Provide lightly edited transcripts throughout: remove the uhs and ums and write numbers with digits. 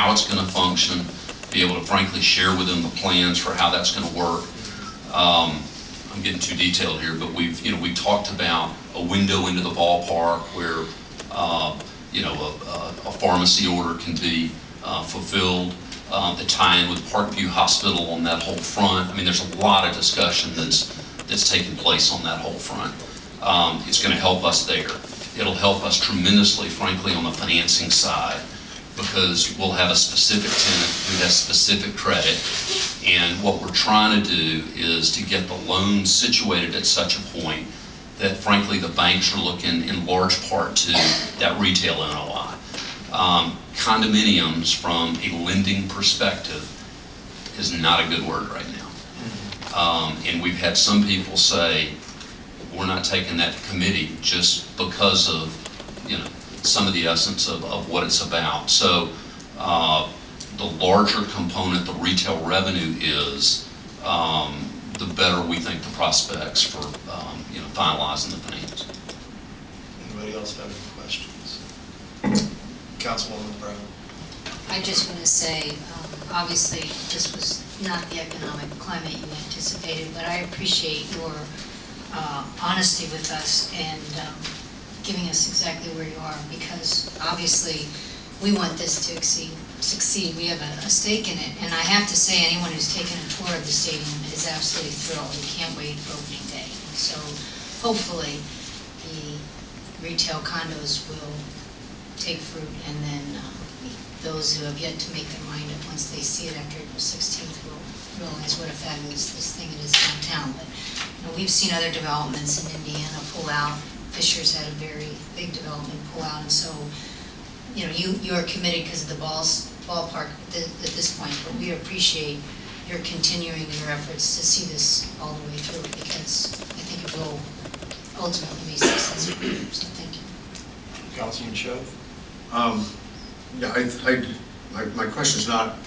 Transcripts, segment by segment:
how it's going to function, be able to frankly share with them the plans for how that's going to work. I'm getting too detailed here, but we've talked about a window into the ballpark where a pharmacy order can be fulfilled. The tie-in with Parkview Hospital on that whole front. I mean, there's a lot of discussion that's taking place on that whole front. It's going to help us there. It'll help us tremendously, frankly, on the financing side, because we'll have a specific tenant who has specific credit, and what we're trying to do is to get the loans situated at such a point that, frankly, the banks are looking in large part to that retail NOI. Condominiums, from a lending perspective, is not a good word right now. And we've had some people say, we're not taking that committee just because of, some of the essence of what it's about. So the larger component, the retail revenue is, the better we think the prospects for, finalizing the finance. Anybody else have any questions? Councilwoman Brown. I just want to say, obviously, this was not the economic climate you anticipated, but I appreciate your honesty with us and giving us exactly where you are, because obviously we want this to succeed. We have a stake in it, and I have to say, anyone who's taken a tour of the stadium is absolutely thrilled. We can't wait for opening day. So hopefully the retail condos will take fruit, and then those who have yet to make their mind up, once they see it after April 16th, will realize what a fabulous this thing it is downtown. But we've seen other developments in Indiana pull out. Fisher's had a very big development pull out, and so you are committed because of the ballpark at this point. But we appreciate your continuing your efforts to see this all the way through, because I think it will ultimately be successful. So thank you. Councilman Shoaff. Yeah, my question is not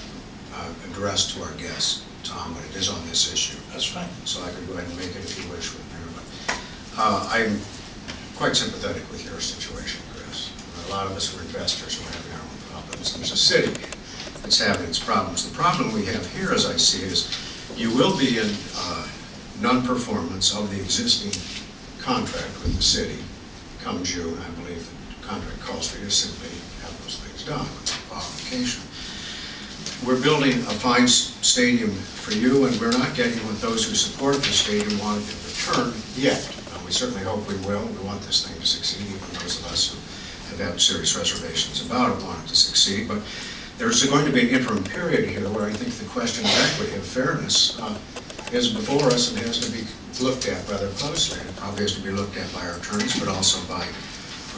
addressed to our guest, Tom, but it is on this issue. That's fine. So I could go ahead and make it if you wish with me. But I'm quite sympathetic with your situation, Chris. A lot of us are investors who are having our own problems. There's a city that's having its problems. The problem we have here, as I see it, is you will be in non-performance of the existing contract with the city come June. I believe the contract calls for you to simply have those things done with qualification. We're building a fine stadium for you, and we're not getting what those who support the stadium want in return yet. We certainly hope we will. We want this thing to succeed, even those of us who have had serious reservations about it want it to succeed. But there's going to be an interim period here where I think the question of equity and fairness is before us and has to be looked at rather closely. It probably has to be looked at by our attorneys, but also by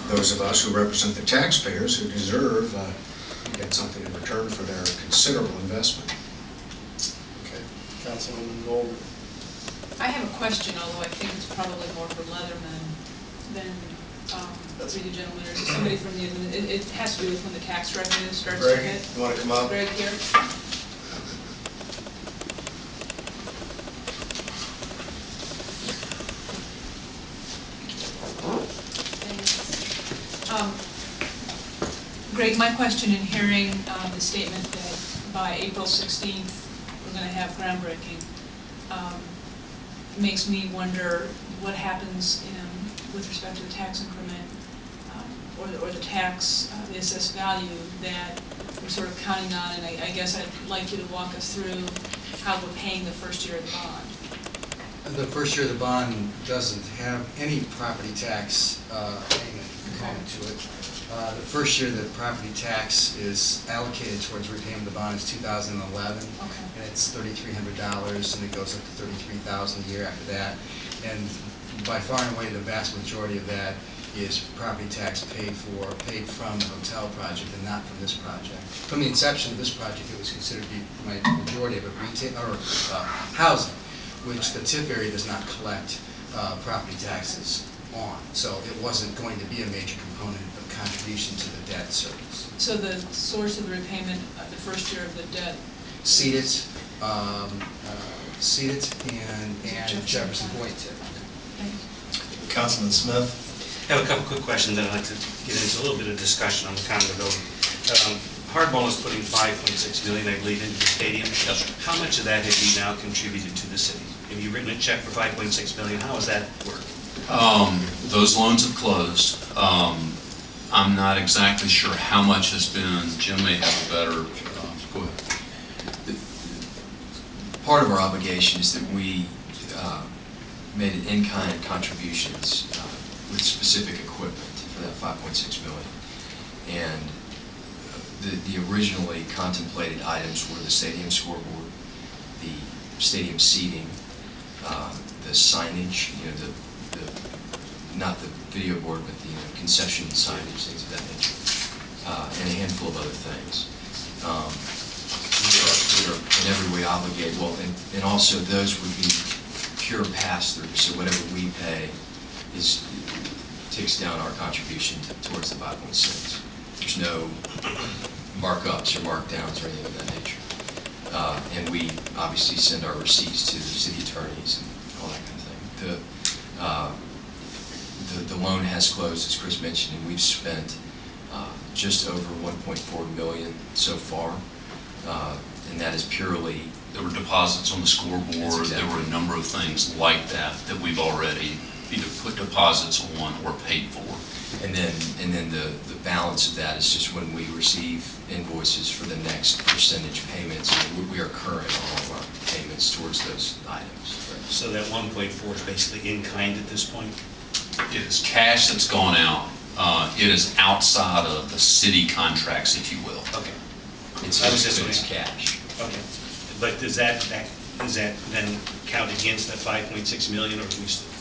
those of us who represent the taxpayers who deserve to get something in return for their considerable investment. Okay. Councilwoman Goldner. I have a question, although I think it's probably more for Leatherman than for you gentlemen, or somebody from the, it has to do with when the tax revenue starts to hit. You want to come up? Greg here. Greg, my question in hearing the statement that by April 16th we're going to have groundbreaking makes me wonder what happens with respect to the tax increment or the tax, the assessed value that we're sort of counting on, and I guess I'd like you to walk us through how we're paying the first year of the bond. The first year of the bond doesn't have any property tax payment component to it. The first year that property tax is allocated towards repayment of the bond is 2011, and it's $3,300, and it goes up to $33,000 a year after that. And by far and away, the vast majority of that is property tax paid from the hotel project and not from this project. From the inception of this project, it was considered to be my majority of it retail or housing, which the TIF area does not collect property taxes on. So it wasn't going to be a major component of contribution to the debt service. So the source of the repayment of the first year of the debt? Seed it, and Jefferson Point TIF. Thank you. Councilman Smith. I have a couple quick questions that I'd like to get into a little bit of discussion on the condo building. Hardball is putting $5.6 million, I believe, into the stadium. Yes, sir. How much of that have you now contributed to the city? Have you written a check for $5.6 million? How does that work? Those loans have closed. I'm not exactly sure how much has been. Jim may have a better, go ahead. Part of our obligation is that we made an in-kind contributions with specific equipment for that $5.6 million. And the originally contemplated items were the stadium scoreboard, the stadium seating, the signage, not the video board, but the concession signage, things of that nature, and a handful of other things. We are in every way obligated, well, and also those would be pure pass-through, so whatever we pay takes down our contribution towards the 5.6. There's no markups or markdowns or anything of that nature. And we obviously send our receipts to the city attorneys and all that kind of thing. The loan has closed, as Chris mentioned, and we've spent just over $1.4 million so far, and that is purely. There were deposits on the scoreboard. Exactly. There were a number of things like that we've already either put deposits on or paid for. And then the balance of that is just when we receive invoices for the next percentage payments, we are current on all of our payments towards those items. So that 1.4 is basically in kind at this point? It is cash that's gone out. It is outside of the city contracts, if you will. Okay. It's cash. Okay. But does that then count against that 5.6 million, or do we still?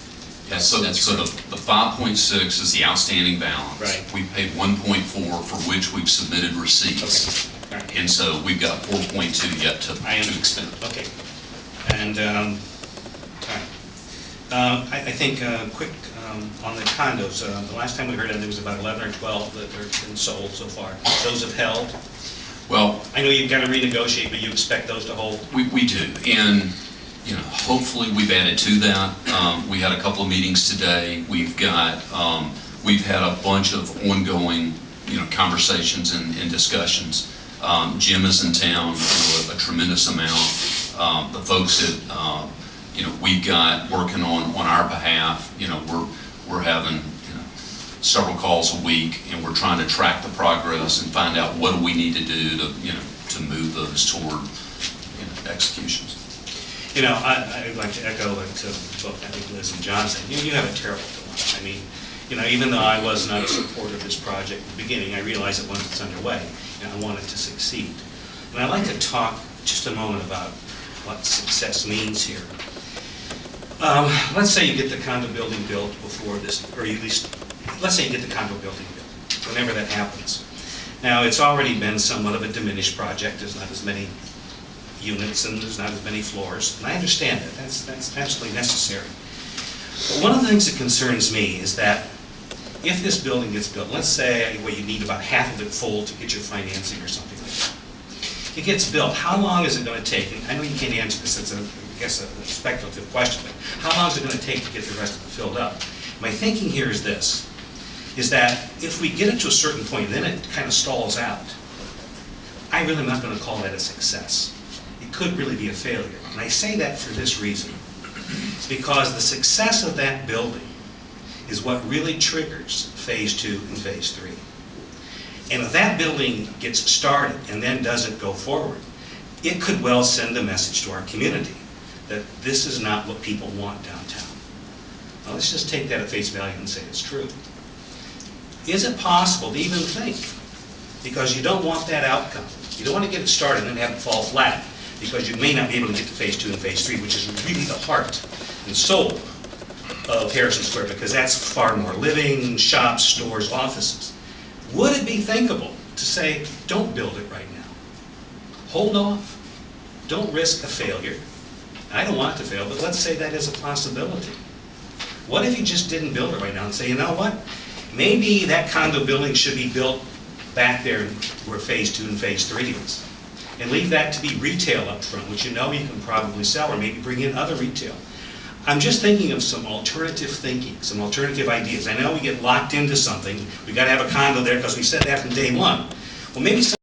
Yeah, so the 5.6 is the outstanding balance. Right. We paid 1.4 for which we've submitted receipts. Okay. All right. And so we've got 4.2 yet to expend. Okay. And, all right. I think, quick, on the condos, the last time we heard of it, there was about 11 or 12 that have been sold so far. Those have held. Well, I know you've got to renegotiate, but you expect those to hold? we do, and hopefully we've added to that. We had a couple of meetings today. We've had a bunch of ongoing, conversations and discussions. Jim is in town, a tremendous amount. The folks that we've got working on our behalf, we're having several calls a week, and we're trying to track the progress and find out what do we need to do to move those toward executions. I'd like to echo what both I think Liz and John said. You have a terrible dilemma. I mean, even though I was not a supporter of this project at the beginning, I realized that once it's underway, I want it to succeed. And I'd like to talk just a moment about what success means here. Let's say you get the condo building built before this, or at least, let's say you get the condo building built, whenever that happens. Now, it's already been somewhat of a diminished project. There's not as many units and there's not as many floors, and I understand that. That's absolutely necessary. But one of the things that concerns me is that if this building gets built, let's say you need about half of it full to get your financing or something like that. It gets built, how long is it going to take? And I know you can't answer this, it's a speculative question, but how long is it going to take to get the rest of it filled up? My thinking here is this, is that if we get it to a certain point, then it kind of stalls out. I really am not going to call that a success. It could really be a failure. And I say that for this reason. It's because the success of that building is what really triggers phase 2 and phase 3. And if that building gets started and then doesn't go forward, it could well send a message to our community that this is not what people want downtown. Now let's just take that at face value and say it's true. Is it possible to even think, because you don't want that outcome, you don't want to get it started and then have it fall flat, because you may not be able to get to phase 2 and phase 3, which is really the heart and soul of Harrison Square, because that's far more living, shops, stores, offices. Would it be thinkable to say, don't build it right now? Hold off. Don't risk a failure. I don't want it to fail, but let's say that is a possibility. What if you just didn't build it right now and say, you know what? Maybe that condo building should be built back there where phase 2 and phase 3 is. And leave that to be retail up front, which you can probably sell, or maybe bring in other retail. I'm just thinking of some alternative thinking, some alternative ideas. I know we get locked into something. We got to have a condo there because we said that from day one. Well, maybe